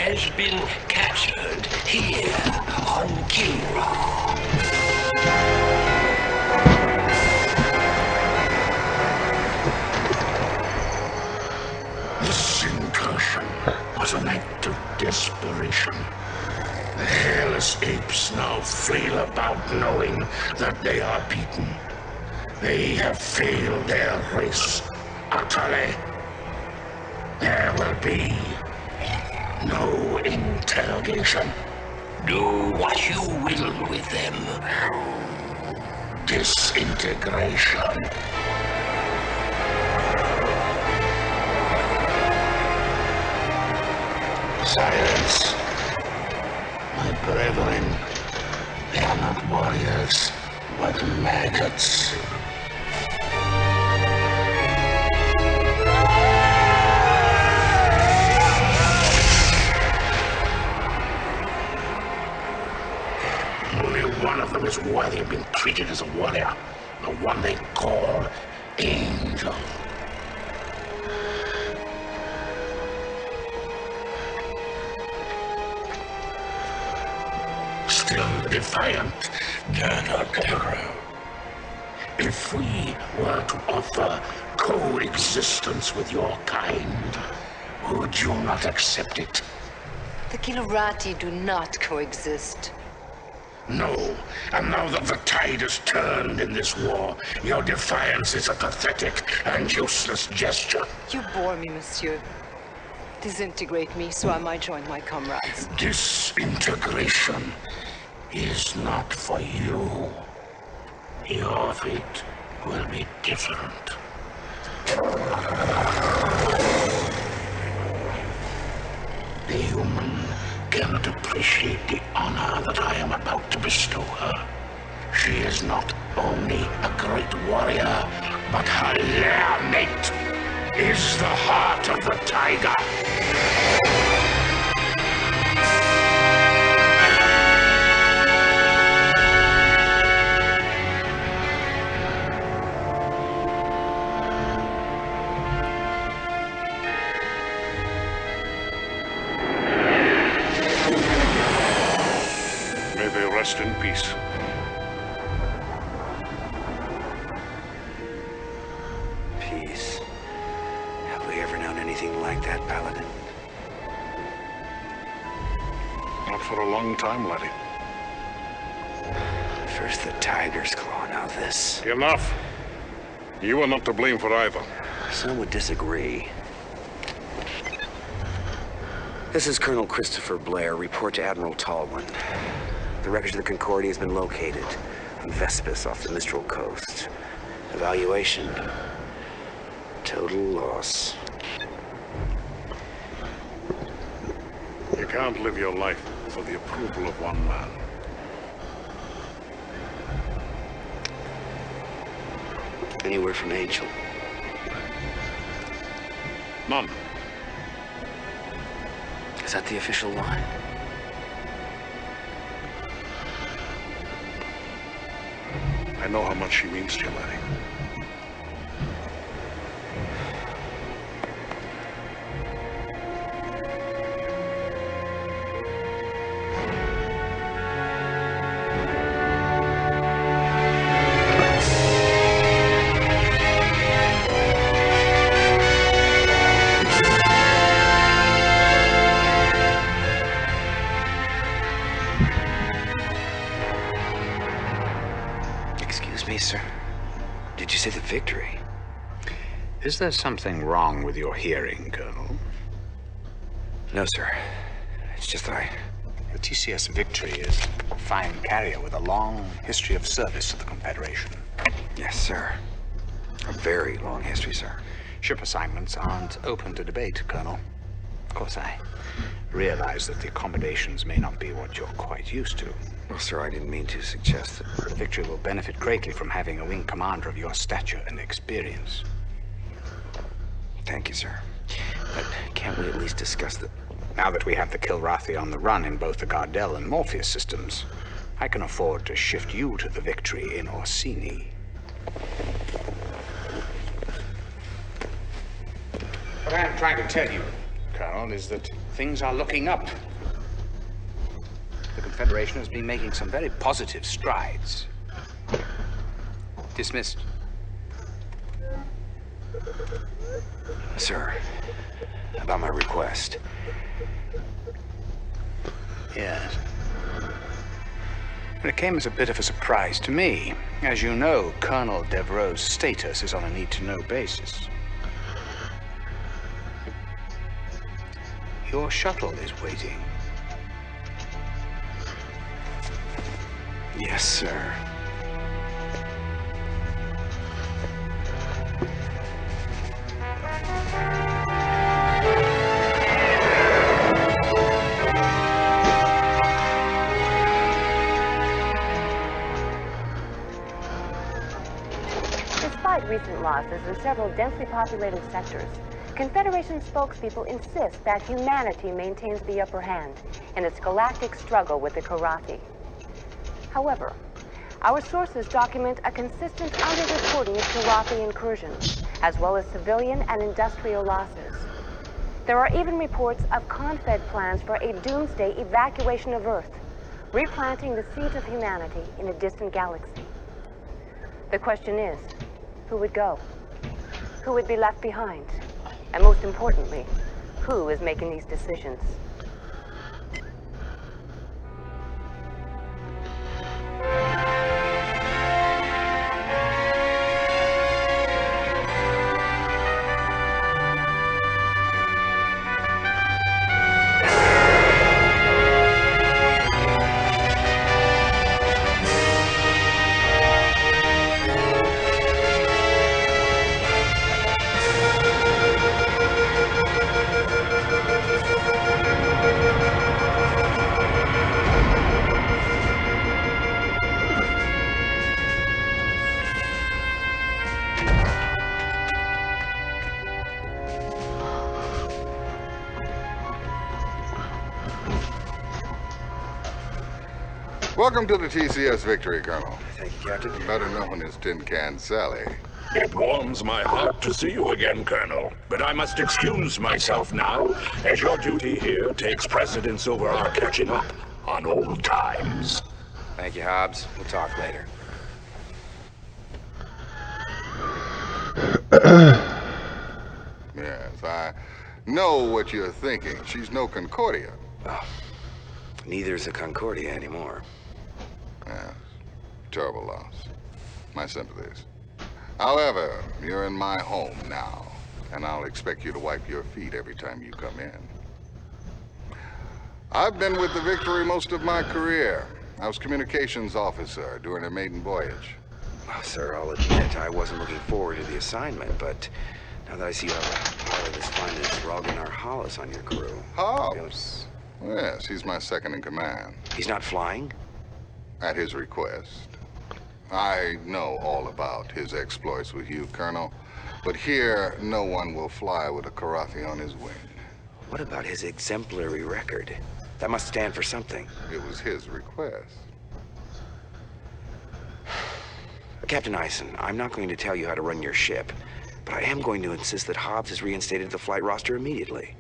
has been captured here on Kilra. This incursion was an act of desperation. The hairless apes now flail about knowing that they are beaten. They have failed their race utterly. There will be no interrogation. Do what you will with them. Disintegration. Silence. My brethren, they are not warriors, but maggots. Only one of them is worthy of being treated as a warrior. The one they call Angel. Still defiant, Colonel. If we were to offer coexistence with your kind, would you not accept it? The Kilurati do not coexist. No, and now that the tide has turned in this war, your defiance is a pathetic and useless gesture. You bore me, monsieur. Disintegrate me so I might join my comrades. Disintegration is not for you. Your fate will be different. The human cannot appreciate the honor that I am about to bestow her. She is not only a great warrior, but her lair mate is the heart of the tiger. Rest in peace. Peace. Have we ever known anything like that, Paladin? Not for a long time, laddie. First the tiger's claw, now this. Enough. You are not to blame for either. Some would disagree. This is Colonel Christopher Blair. Report to Admiral Tallwin. The wreckage of the Concordia has been located on Vespus off the Mistral coast. Evaluation. Total loss. You can't live your life for the approval of one man. Any word from Angel? None. Is that the official line? I know how much she means to you, laddie. Sir, did you say the victory? Is there something wrong with your hearing, Colonel? No, sir. It's just The TCS Victory is a fine carrier with a long history of service to the Confederation. Yes, sir. A very long history, sir. Ship assignments aren't open to debate, Colonel. Of course, I realize that the accommodations may not be what you're quite used to. Well, sir, I didn't mean to suggest that. The Victory will benefit greatly from having a wing commander of your stature and experience. Thank you, sir. But can't we at least discuss the... Now that we have the Kilrathi on the run in both the Gardel and Morpheus systems, I can afford to shift you to the Victory in Orsini. What I am trying to tell you, Colonel, is that things are looking up. The Confederation has been making some very positive strides. Dismissed. Sir, about my request. Yes. It came as a bit of a surprise to me. As you know, Colonel Devereaux's status is on a need-to-know basis. Your shuttle is waiting. Yes, sir. Despite recent losses in several densely populated sectors, Confederation spokespeople insist that humanity maintains the upper hand in its galactic struggle with the Karathi. However, our sources document a consistent underreporting of Karathi incursions, as well as civilian and industrial losses. There are even reports of Confed plans for a doomsday evacuation of Earth, replanting the seeds of humanity in a distant galaxy. The question is, who would go? Who would be left behind? And most importantly, who is making these decisions? Welcome to the TCS Victory, Colonel. Thank you, Captain. Better known as Tin Can Sally. It warms my heart to see you again, Colonel. But I must excuse myself now, as your duty here takes precedence over our catching up on old times. Thank you, Hobbs. We'll talk later. Yes, I know what you're thinking. She's no Concordia. Oh, neither's a Concordia anymore. Yes, terrible loss. My sympathies. However, you're in my home now, and I'll expect you to wipe your feet every time you come in. I've been with the Victory most of my career. I was communications officer during a maiden voyage. Well, sir, I'll admit I wasn't looking forward to the assignment, but now that I see you have a pilot as fine as Rognar Hollis on your crew... Hobbs? Yes, he's my second in command. He's not flying? At his request. I know all about his exploits with you, Colonel, but here no one will fly with a Karathi on his wing. What about his exemplary record? That must stand for something. It was his request. Captain Eisen, I'm not going to tell you how to run your ship, but I am going to insist that Hobbs is reinstated to the flight roster immediately.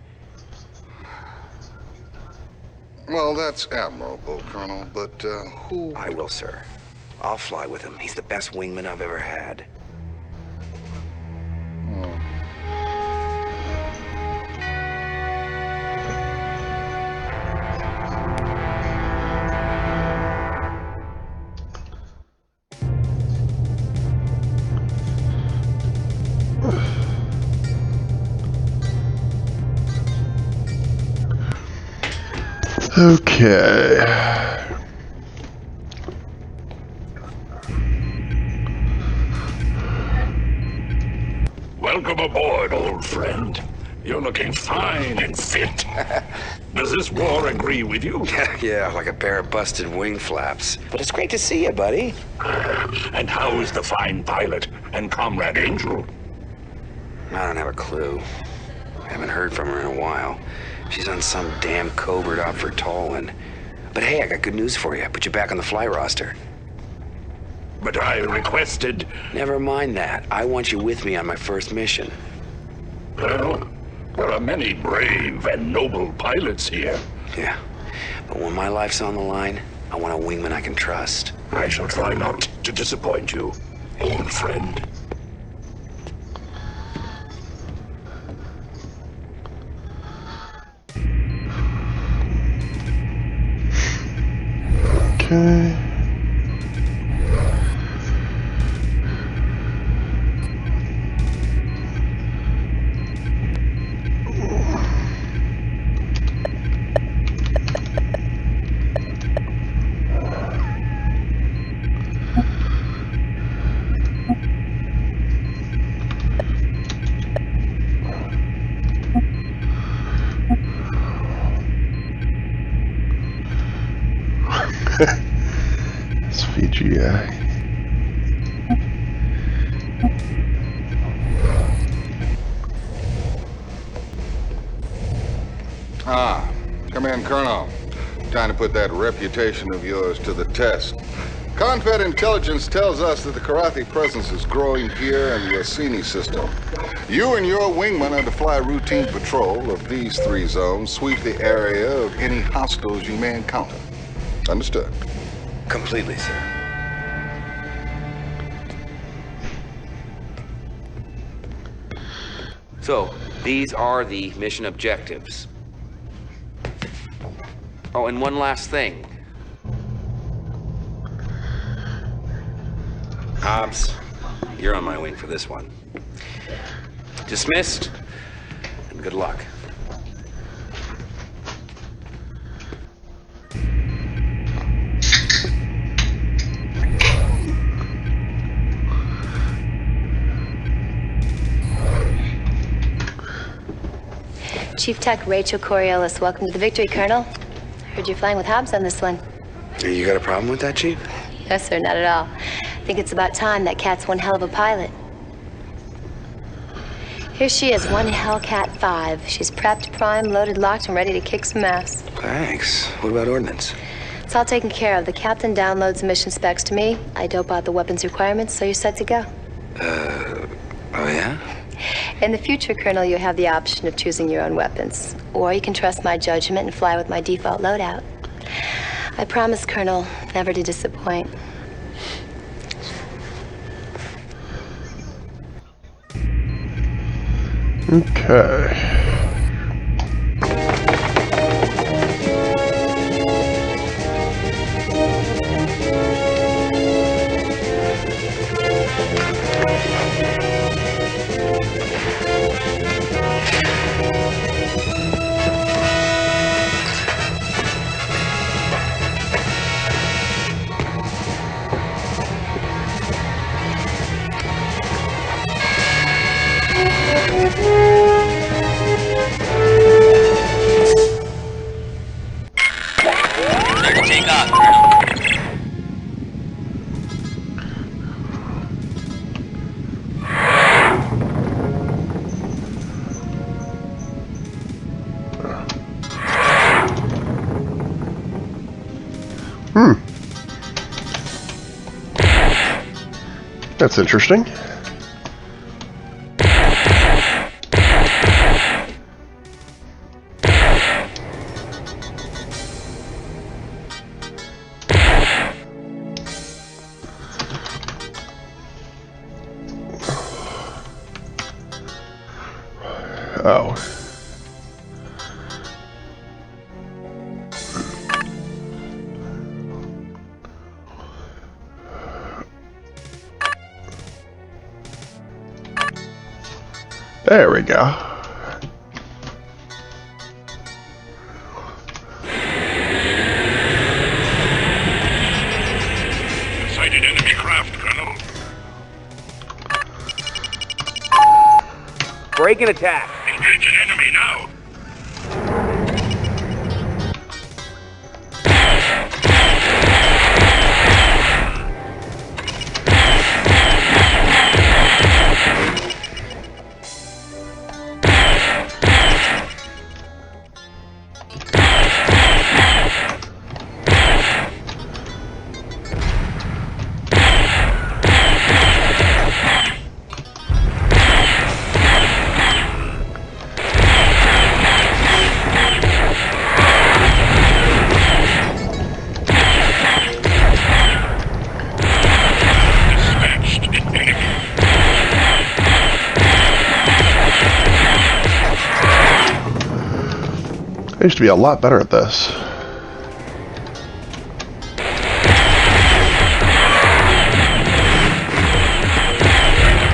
Well, that's admirable, Colonel, but who... I will, sir. I'll fly with him. He's the best wingman I've ever had. Okay. Welcome aboard, old friend. You're looking fine and fit. Does this war agree with you? Yeah, like a pair of busted wing flaps. But it's great to see you, buddy. And how is the fine pilot and Comrade Angel? I don't have a clue. I haven't heard from her in a while. She's on some damn covert op for Tolwyn. But hey, I got good news for you. I put you back on the fly roster. But I requested... Never mind that. I want you with me on my first mission. Well, There are many brave and noble pilots here. Yeah. But when my life's on the line, I want a wingman I can trust. I shall try not to disappoint you, old friend. Okay. It's VGI. Come in, Colonel. Time to put that reputation of yours to the test. Confed intelligence tells us that the Karathi presence is growing here in the Orsini system. You and your wingman are to fly routine patrol of these 3 zones, sweep the area of any hostiles you may encounter. Understood? Completely, sir. So, these are the mission objectives. Oh, and one last thing. Hobbs, you're on my wing for this one. Dismissed, and good luck. Chief Tech Rachel Coriolis, welcome to the Victory, Colonel. Heard you're flying with Hobbs on this one. You got a problem with that, Chief? No, sir, not at all. I think it's about time. That cat's one hell of a pilot. Here she is, one Hellcat 5. She's prepped, primed, loaded, locked, and ready to kick some ass. Thanks. What about ordnance? It's all taken care of. The captain downloads the mission specs to me. I dope out the weapons requirements, so you're set to go. Oh yeah? In the future, Colonel, you have the option of choosing your own weapons. Or you can trust my judgment and fly with my default loadout. I promise, Colonel, never to disappoint. Okay. Take off, Colonel. That's interesting. Oh. There we go. Sighted enemy craft, Colonel. Break and attack. Engage an enemy now. I used to be a lot better at this.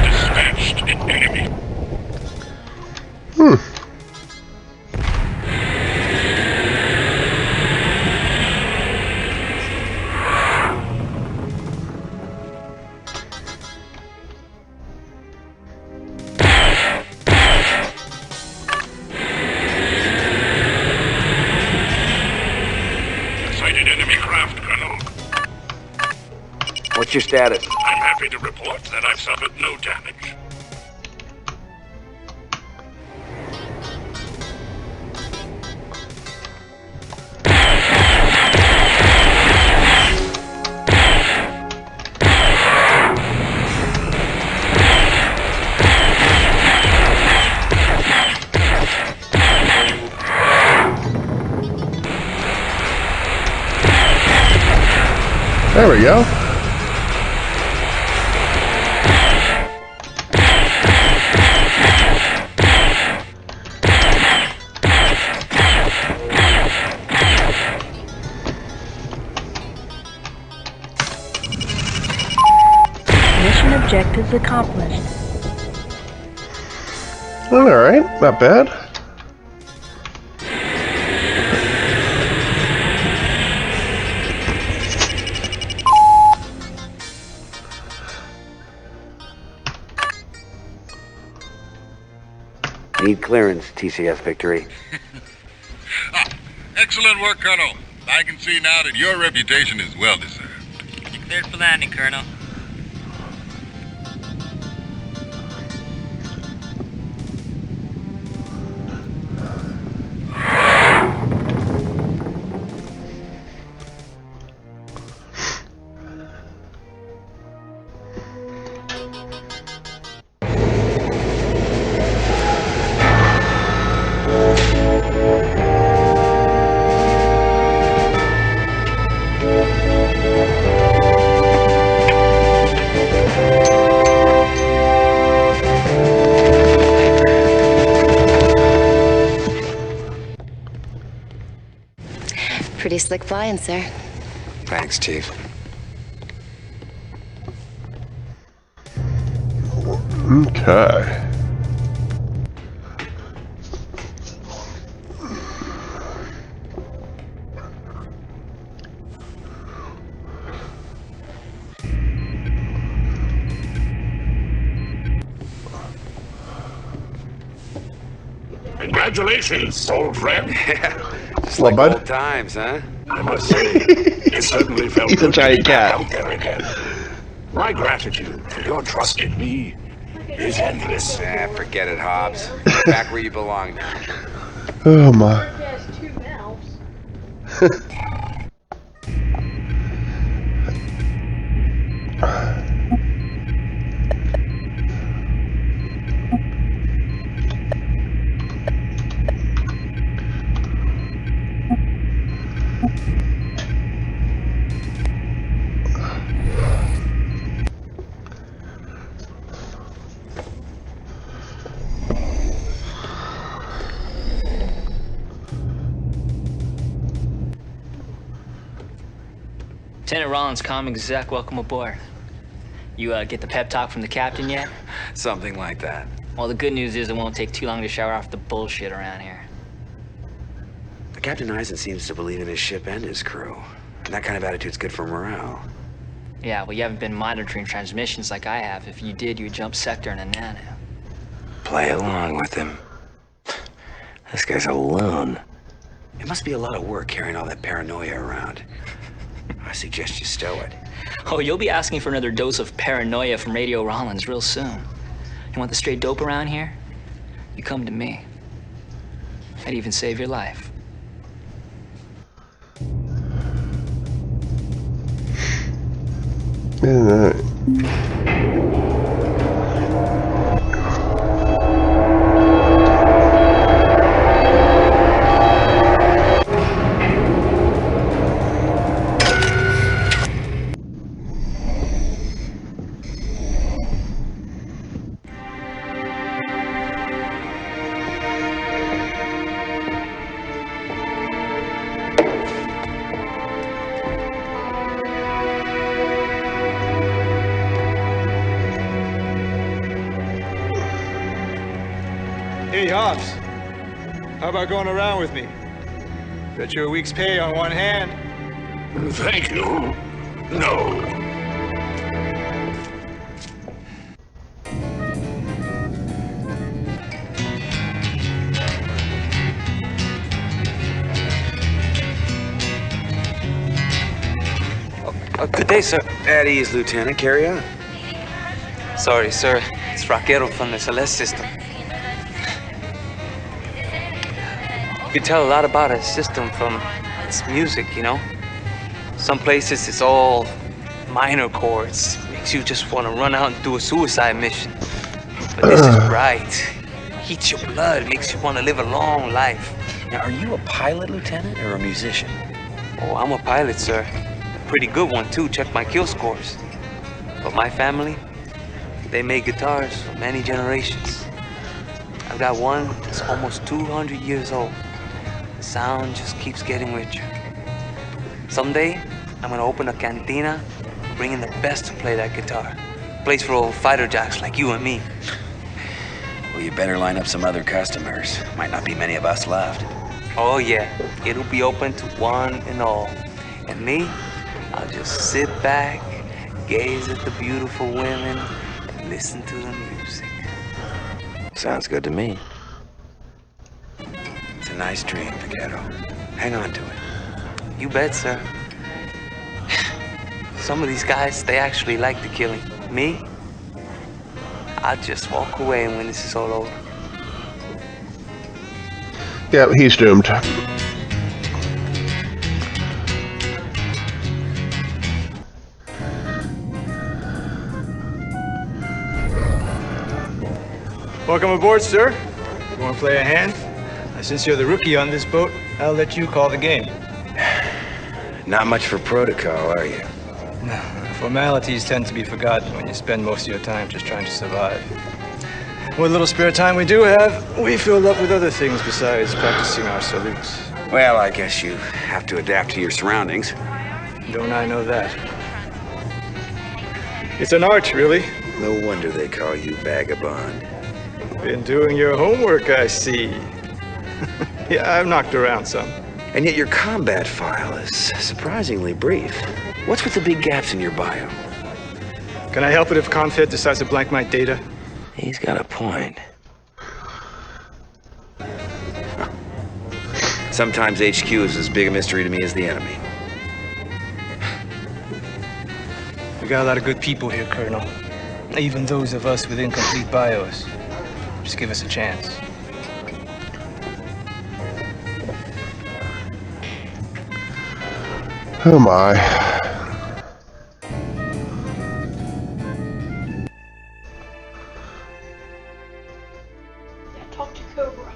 Dispatched an enemy. Sighted enemy craft, Colonel. What's your status? I'm happy to report that I've suffered no damage. There we go. Mission objectives accomplished. Alright, not bad. Need clearance, TCS Victory. Excellent work, Colonel. I can see now that your reputation is well deserved. You cleared for landing, Colonel. Pretty slick flying, sir. Thanks, Chief. Okay. Congratulations, old friend. Just Well, like bud. old times, huh? I must say, it certainly felt He's a good to giant be back cat. out there again. My gratitude for your trust in me is endless. Forget it, Hobbs. Back where you belong now. Oh my. Lieutenant Rollins, comm exec, welcome aboard. You get the pep talk from the captain yet? Something like that. Well, the good news is it won't take too long to shower off the bullshit around here. Captain Eisen seems to believe in his ship and his crew. And that kind of attitude's good for morale. Yeah, well, you haven't been monitoring transmissions like I have. If you did, you'd jump sector in a nano. Play along with him. This guy's alone. It must be a lot of work carrying all that paranoia around. I suggest you stow it. Oh, you'll be asking for another dose of paranoia from Radio Rollins real soon. You want the straight dope around here? You come to me. I'd even save your life. Hobbs, how about going around with me? Bet you a week's pay on one hand. Thank you. No. Good day, sir. At ease, Lieutenant. Carry on. Sorry, sir. It's Raquero from the Celeste system. You can tell a lot about a system from its music, you know? Some places it's all minor chords. Makes you just want to run out and do a suicide mission. But this is bright. Heats your blood, makes you want to live a long life. Now, are you a pilot, Lieutenant, or a musician? Oh, I'm a pilot, sir. Pretty good one, too. Check my kill scores. But my family, they made guitars for many generations. I've got one that's almost 200 years old. The sound just keeps getting richer. Someday, I'm gonna open a cantina, bring in the best to play that guitar. Place for old fighter jocks like you and me. Well, you better line up some other customers. Might not be many of us left. Oh yeah, it'll be open to one and all. And me, I'll just sit back, gaze at the beautiful women, and listen to the music. Sounds good to me. It's a nice dream, Vaquero. Hang on to it. You bet, sir. Some of these guys, they actually like the killing. Me, I'll just walk away when this is all over. Yeah, he's doomed. Welcome aboard, sir. You want to play a hand? Since you're the rookie on this boat, I'll let you call the game. Not much for protocol, are you? No, formalities tend to be forgotten when you spend most of your time just trying to survive. What little spare time we do have, we fill up with other things besides practicing our salutes. Well, I guess you have to adapt to your surroundings. Don't I know that? It's an art, really. No wonder they call you Vagabond. Been doing your homework, I see. Yeah, I've knocked around some. And yet your combat file is surprisingly brief. What's with the big gaps in your bio? Can I help it if Confed decides to blank my data? He's got a point. Sometimes HQ is as big a mystery to me as the enemy. We got a lot of good people here, Colonel. Even those of us with incomplete bios. Just give us a chance. Oh my. Talk to Cobra.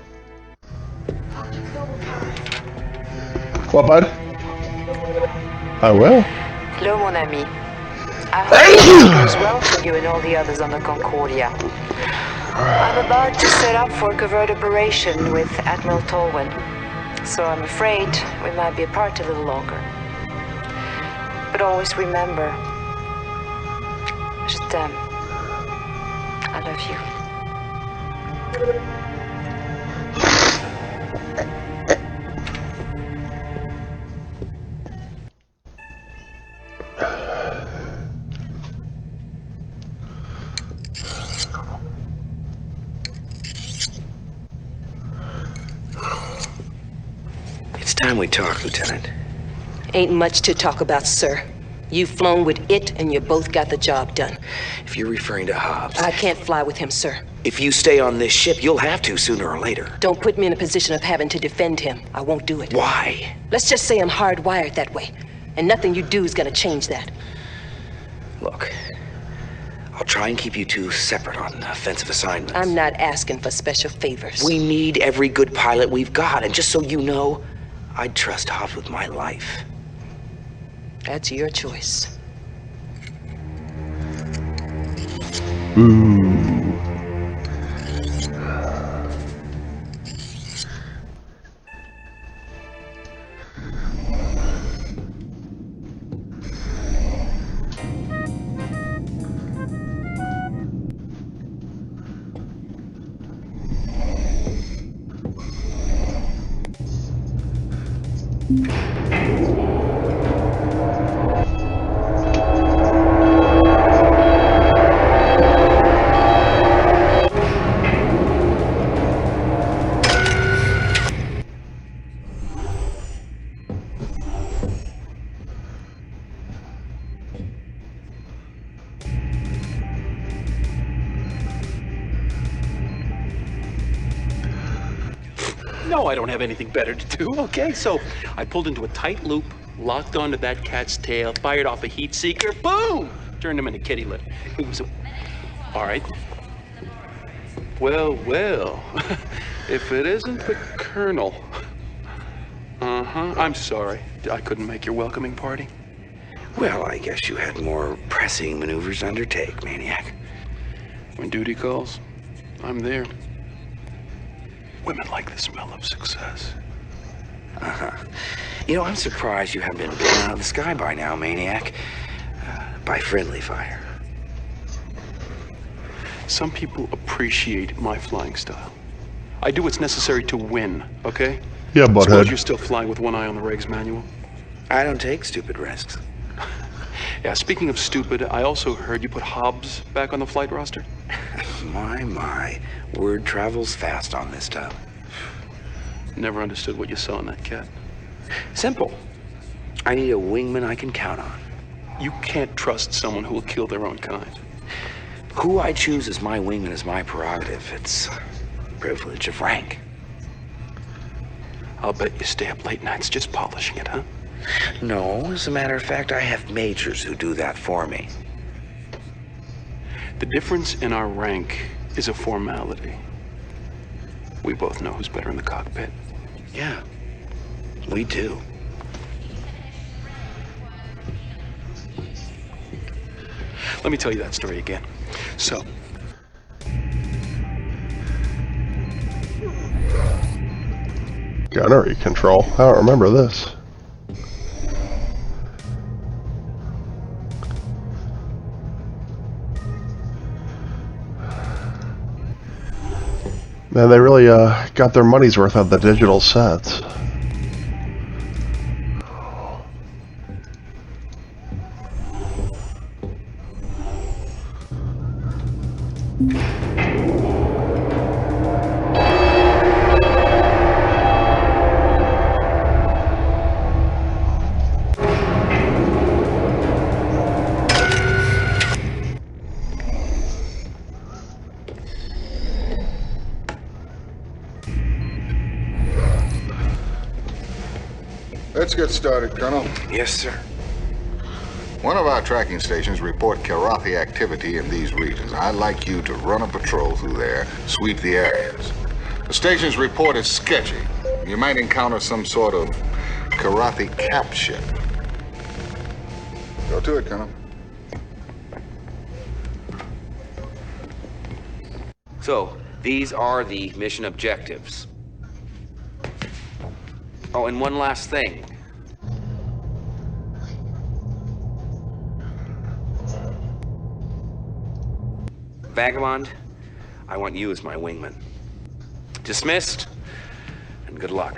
Talk to Cobra. What, bud? I will. Hello, mon ami. I hope it goes well for you and all the others on the Concordia. I'm about to set up for a covert operation with Admiral Tolwyn, so I'm afraid we might be apart a little longer. But always remember, je t'aime. I love you. It's time we talk, Lieutenant. Ain't much to talk about, sir. You've flown with it, and you both got the job done. If you're referring to Hobbs... I can't fly with him, sir. If you stay on this ship, you'll have to sooner or later. Don't put me in a position of having to defend him. I won't do it. Why? Let's just say I'm hardwired that way, and nothing you do is gonna change that. Look, I'll try and keep you two separate on offensive assignments. I'm not asking for special favors. We need every good pilot we've got, and just so you know, I'd trust Hobbs with my life. That's your choice. No, I don't have anything better to do, okay? So I pulled into a tight loop, locked onto that cat's tail, fired off a heat seeker, boom! Turned him into kitty litter. It was all right. Well, well, if it isn't the Colonel. I'm sorry. I couldn't make your welcoming party. Well, I guess you had more pressing maneuvers to undertake, Maniac. When duty calls, I'm there. Women like the smell of success. You know, I'm surprised you haven't been blown out of the sky by now, Maniac. By friendly fire. Some people appreciate my flying style. I do what's necessary to win, okay? Yeah, Suppose butthead. you're still flying with one eye on the regs manual? I don't take stupid risks. Yeah, speaking of stupid, I also heard you put Hobbs back on the flight roster. My. Word travels fast on this stuff. Never understood what you saw in that cat. Simple. I need a wingman I can count on. You can't trust someone who will kill their own kind. Who I choose as my wingman is my prerogative. It's privilege of rank. I'll bet you stay up late nights just polishing it, huh? No, as a matter of fact, I have majors who do that for me. The difference in our rank is a formality. We both know who's better in the cockpit. Yeah, we do. Let me tell you that story again. So, Gunnery control. I don't remember this. Man, they really got their money's worth out of the digital sets. Let's get started, Colonel. Yes, sir. One of our tracking stations report Karathi activity in these regions. I'd like you to run a patrol through there, sweep the areas. The station's report is sketchy. You might encounter some sort of Karathi cap ship. Go to it, Colonel. So, these are the mission objectives. Oh, and one last thing. Vagabond, I want you as my wingman. Dismissed, and good luck.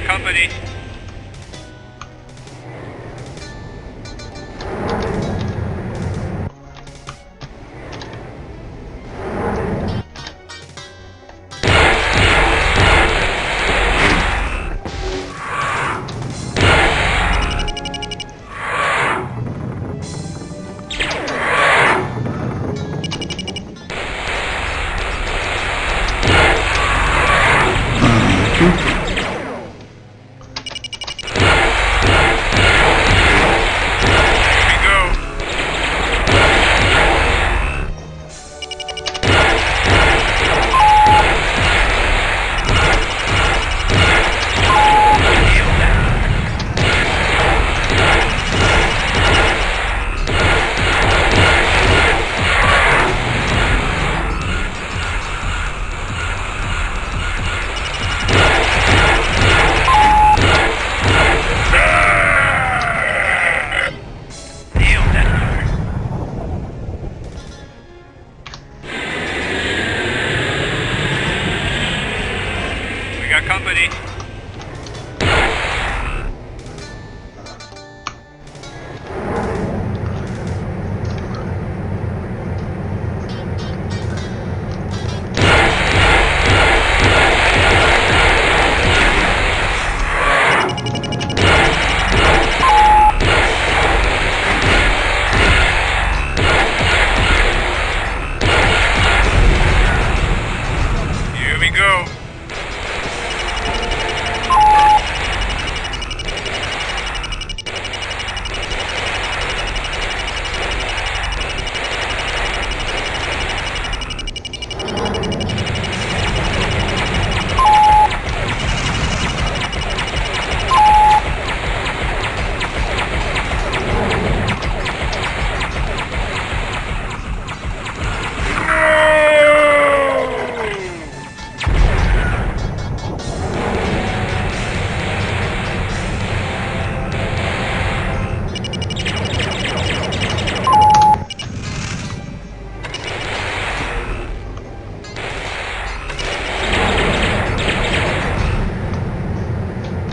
Company.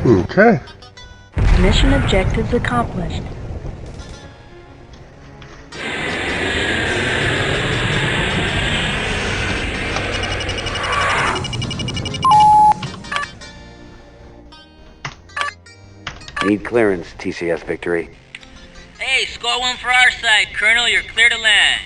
Okay. Mission objectives accomplished. Need clearance, TCS Victory. Hey, score one for our side, Colonel. You're clear to land.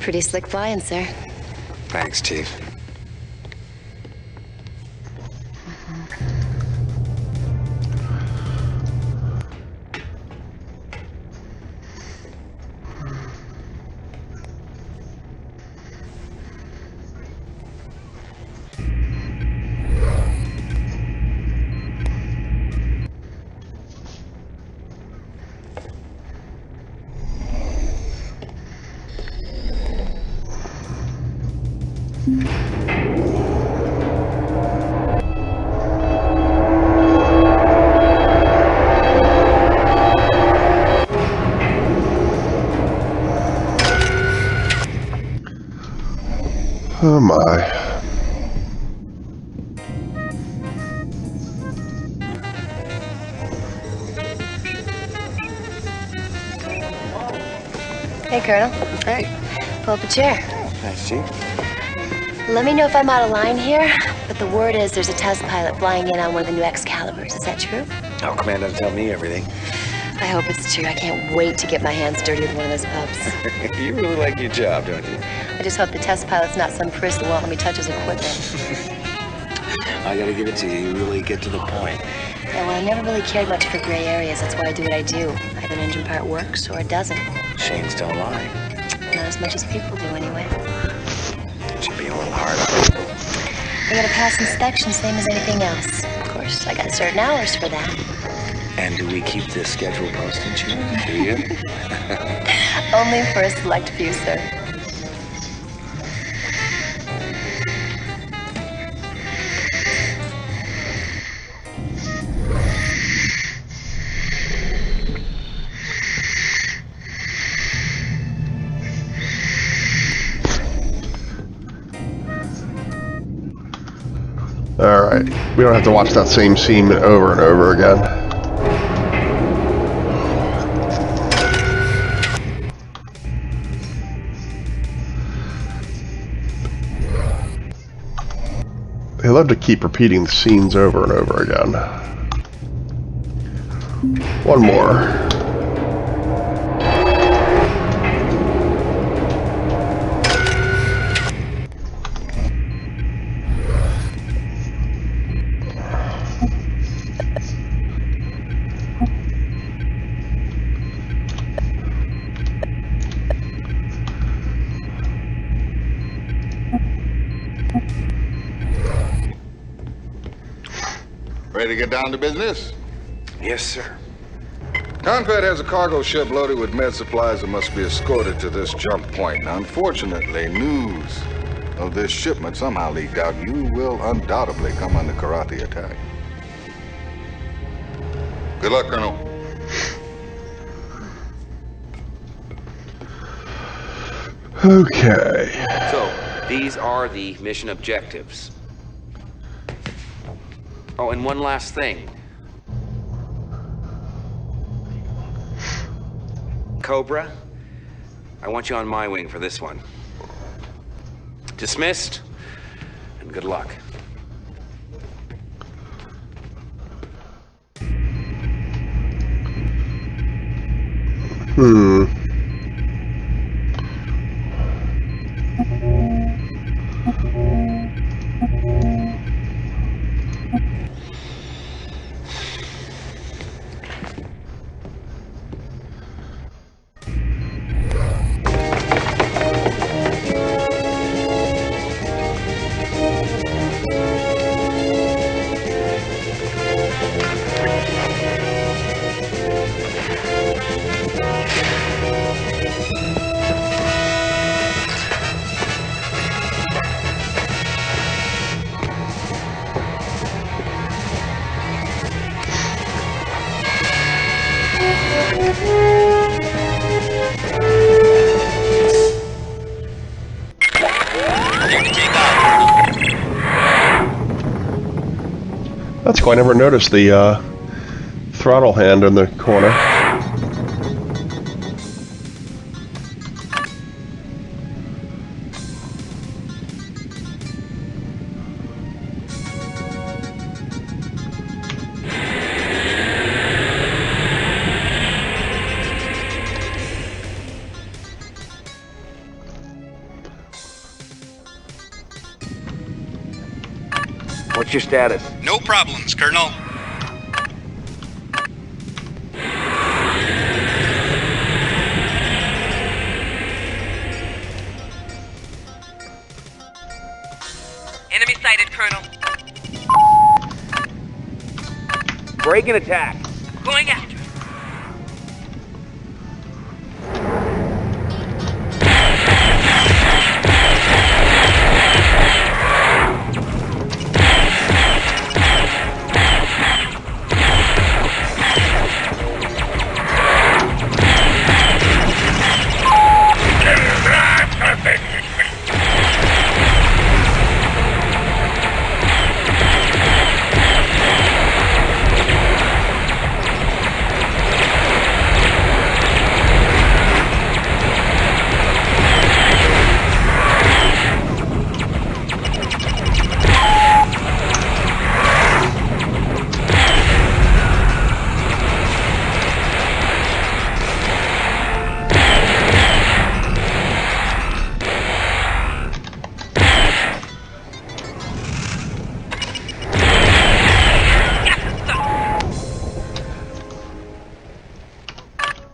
Pretty slick flying, sir. Thanks, Chief. Oh my. Hey, Colonel. Hey. Pull up a chair. Thanks, Chief. Let me know if I'm out of line here, but the word is there's a test pilot flying in on one of the new Excaliburs. Is that true? Oh, Command doesn't tell me everything. I hope it's true. I can't wait to get my hands dirty with one of those pups. You really like your job, don't you? I just hope the test pilot's not some priss who won't let me touch his equipment. I gotta give it to you. You really get to the point. Yeah, well, I never really cared much for gray areas. That's why I do what I do. Either an engine part works or it doesn't. Shanes don't lie. Not as much as people do, anyway. Should be a little hard on you. I gotta pass inspection, same as anything else. Of course, I got certain hours for that. And do we keep this schedule posted, Chief? Do you? Only for a select few, sir. Alright. We don't have to watch that same scene over and over again. They love to keep repeating the scenes over and over again. One more. Ready to get down to business? Yes, sir. Confed has a cargo ship loaded with med supplies that must be escorted to this jump point. Now, unfortunately, news of this shipment somehow leaked out. You will undoubtedly come under Karathi attack. Good luck, Colonel. Okay. So, these are the mission objectives. Oh, and one last thing. Cobra, I want you on my wing for this one. Dismissed, and good luck. cool. I never noticed the throttle hand in the corner. What's your status? No problems, Colonel. Enemy sighted, Colonel. Break and attack. Going after.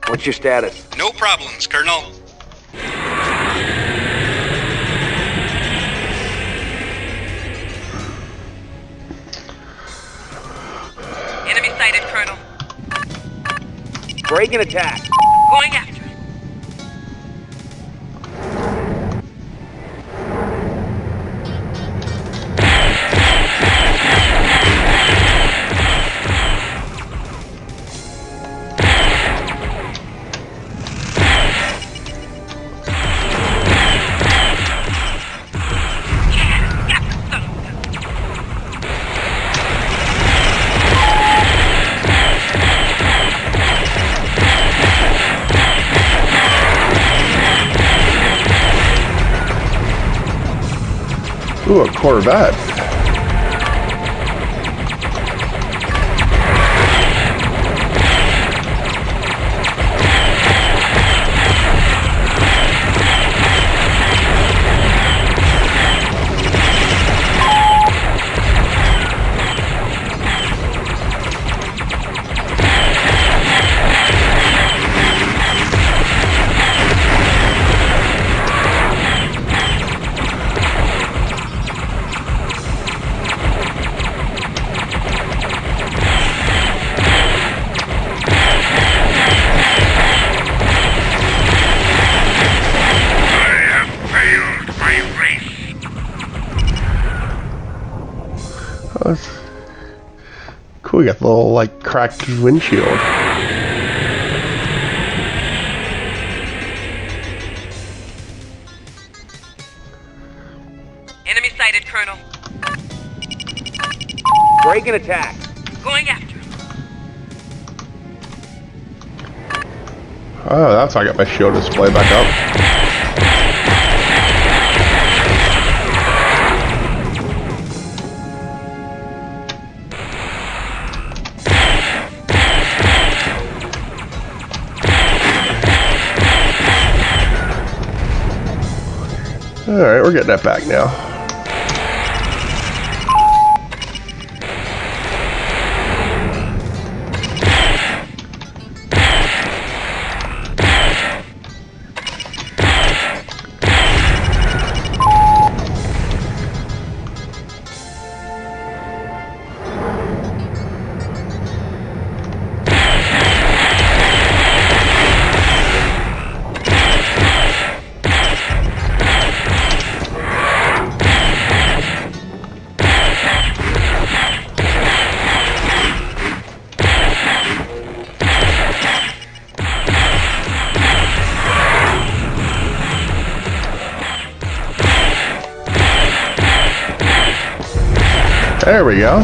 What's your status? No problems, Colonel. Enemy sighted, Colonel. Break and attack. Going after. Ooh, a Corvette. Cool, we got the little, like, cracked windshield. Enemy sighted, Colonel. Break and attack. Going after. Oh, that's how I got my shield display back up. Alright, we're getting that back now. There we go.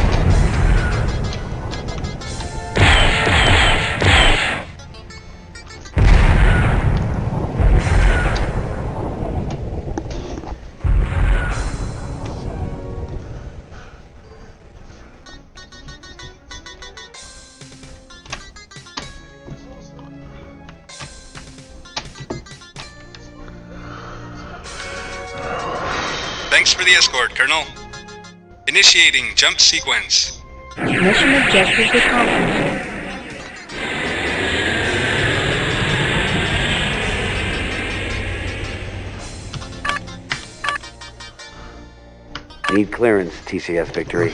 Thanks for the escort, Colonel. Initiating jump sequence. Mission objectives accomplished. Need clearance, TCS Victory.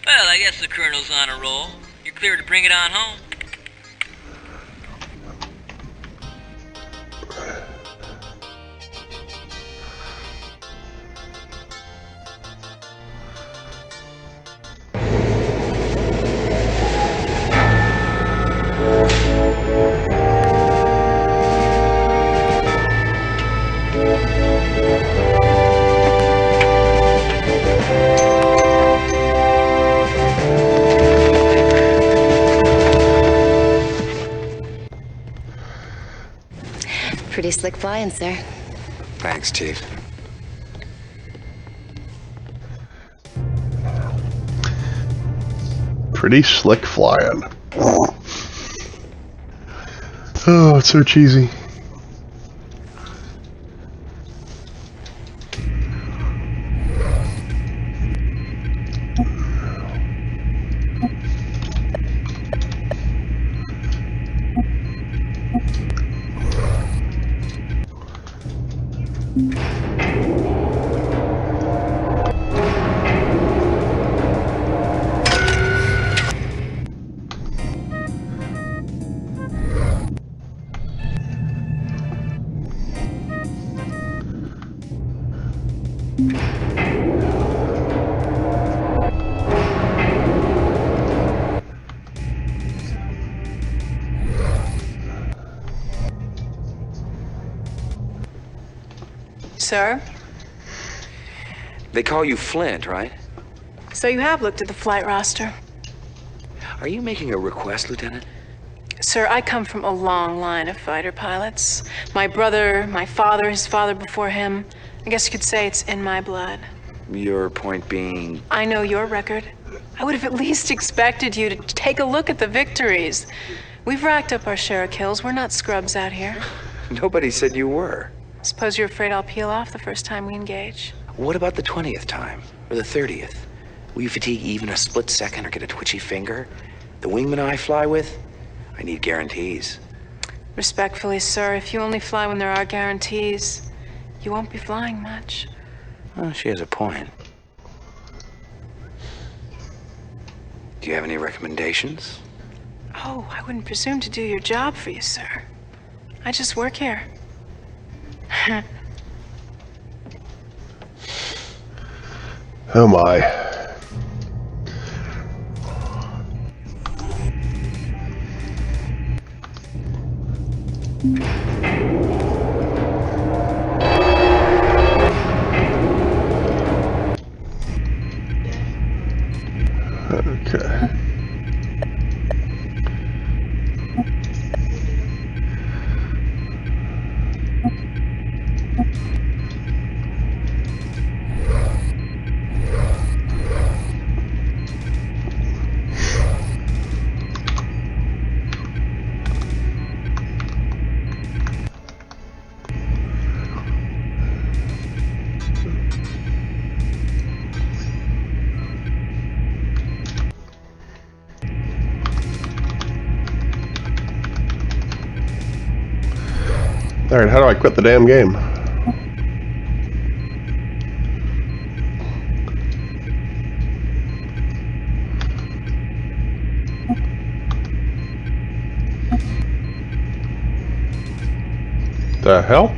Well, I guess the Colonel's on a roll. You're clear to bring it on home. Pretty slick flying, sir. Thanks, Chief. Pretty slick flying. Oh, it's so cheesy. Sir? They call you Flint, right? So you have looked at the flight roster. Are you making a request, Lieutenant? Sir, I come from a long line of fighter pilots. My brother, my father, his father before him. I guess you could say it's in my blood. Your point being... I know your record. I would have at least expected you to take a look at the victories. We've racked up our share of kills. We're not scrubs out here. Nobody said you were. Suppose you're afraid I'll peel off the first time we engage? What about the 20th time? Or the 30th? Will you fatigue even a split second or get a twitchy finger? The wingman I fly with? I need guarantees. Respectfully, sir, if you only fly when there are guarantees, you won't be flying much. Well, she has a point. Do you have any recommendations? Oh, I wouldn't presume to do your job for you, sir. I just work here. Oh my. Okay. Alright, how do I quit the damn game? The hell?